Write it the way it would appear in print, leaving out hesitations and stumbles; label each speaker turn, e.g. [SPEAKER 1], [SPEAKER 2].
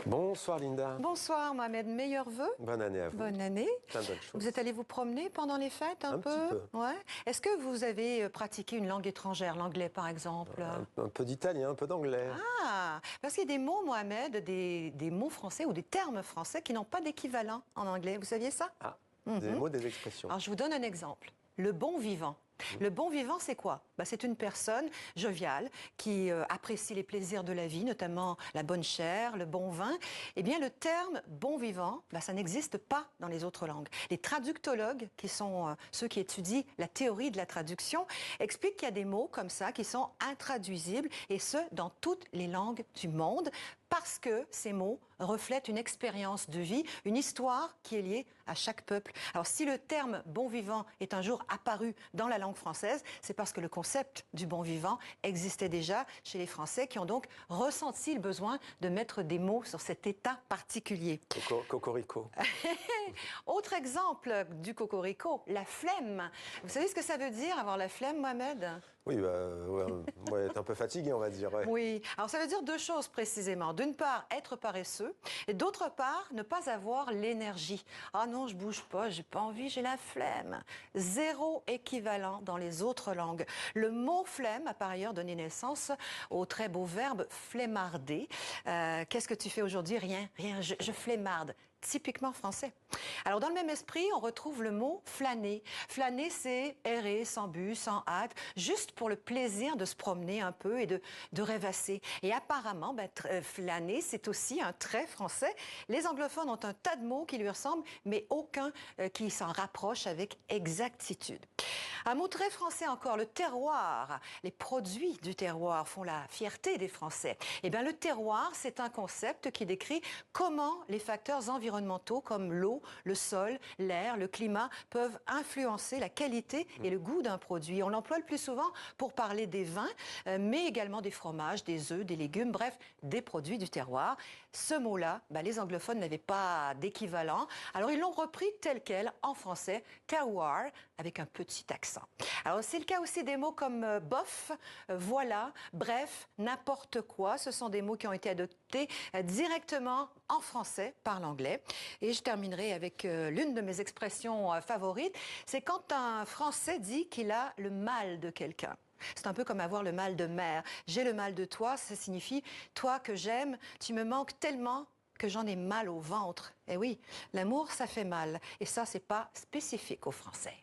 [SPEAKER 1] Bonsoir Linda.
[SPEAKER 2] Bonsoir Mohamed, meilleurs vœux.
[SPEAKER 1] Bonne année à vous.
[SPEAKER 2] Bonne année.
[SPEAKER 1] Plein de bonnes choses.
[SPEAKER 2] Vous êtes allé vous promener pendant les fêtes un peu?
[SPEAKER 1] Petit peu.
[SPEAKER 2] Ouais. Est-ce que vous avez pratiqué une langue étrangère, l'anglais par exemple?
[SPEAKER 1] Un peu d'italien, un peu d'anglais.
[SPEAKER 2] Ah, parce qu'il y a des mots, Mohamed, des mots français ou des termes français qui n'ont pas d'équivalent en anglais. Vous saviez ça?
[SPEAKER 1] Ah, des mots, des expressions.
[SPEAKER 2] Alors je vous donne un exemple. Le bon vivant. Le bon vivant, c'est quoi? C'est une personne joviale qui apprécie les plaisirs de la vie, notamment la bonne chair, le bon vin. Eh bien, le terme bon vivant, ça n'existe pas dans les autres langues. Les traductologues, qui sont ceux qui étudient la théorie de la traduction, expliquent qu'il y a des mots comme ça qui sont intraduisibles, et ce, dans toutes les langues du monde, parce que ces mots reflètent une expérience de vie, une histoire qui est liée à chaque peuple. Alors, si le terme bon vivant est un jour apparu dans la langue française, c'est parce que le concept du bon vivant existait déjà chez les Français, qui ont donc ressenti le besoin de mettre des mots sur cet état particulier.
[SPEAKER 1] Cocorico.
[SPEAKER 2] Autre exemple du cocorico, la flemme. Vous savez ce que ça veut dire, avoir la flemme, Mohamed?
[SPEAKER 1] Oui, être un peu fatigué, on va dire. Ouais.
[SPEAKER 2] Oui, alors ça veut dire deux choses précisément. D'une part, être paresseux, et d'autre part, ne pas avoir l'énergie. Ah non, je bouge pas, j'ai pas envie, j'ai la flemme. Zéro équivalent dans les autres langues. Le mot flemme a par ailleurs donné naissance au très beau verbe flemmarder. Qu'est-ce que tu fais aujourd'hui? Rien, je flemmarde. Typiquement français. Alors, dans le même esprit, on retrouve le mot flâner. Flâner, c'est errer sans but, sans hâte, juste pour le plaisir de se promener un peu et de rêvasser. Et apparemment, flâner, c'est aussi un trait français. Les anglophones ont un tas de mots qui lui ressemblent, mais aucun qui s'en rapproche avec exactitude. Un mot très français encore, le terroir. Les produits du terroir font la fierté des Français. Eh bien, le terroir, c'est un concept qui décrit comment les facteurs environnementaux comme l'eau, le sol, l'air, le climat peuvent influencer la qualité et le goût d'un produit. On l'emploie le plus souvent pour parler des vins, mais également des fromages, des œufs, des légumes, bref, des produits du terroir. Ce mot-là, les anglophones n'avaient pas d'équivalent. Alors, ils l'ont repris tel quel en français, terroir, avec un petit accent. Alors, c'est le cas aussi des mots comme bof, voilà, bref, n'importe quoi. Ce sont des mots qui ont été adoptés directement en français par l'anglais. Et je terminerai avec l'une de mes expressions favorites. C'est quand un Français dit qu'il a le mal de quelqu'un. C'est un peu comme avoir le mal de mer. J'ai le mal de toi, ça signifie toi que j'aime, tu me manques tellement que j'en ai mal au ventre. Eh oui, l'amour, ça fait mal. Et ça, c'est pas spécifique aux Français.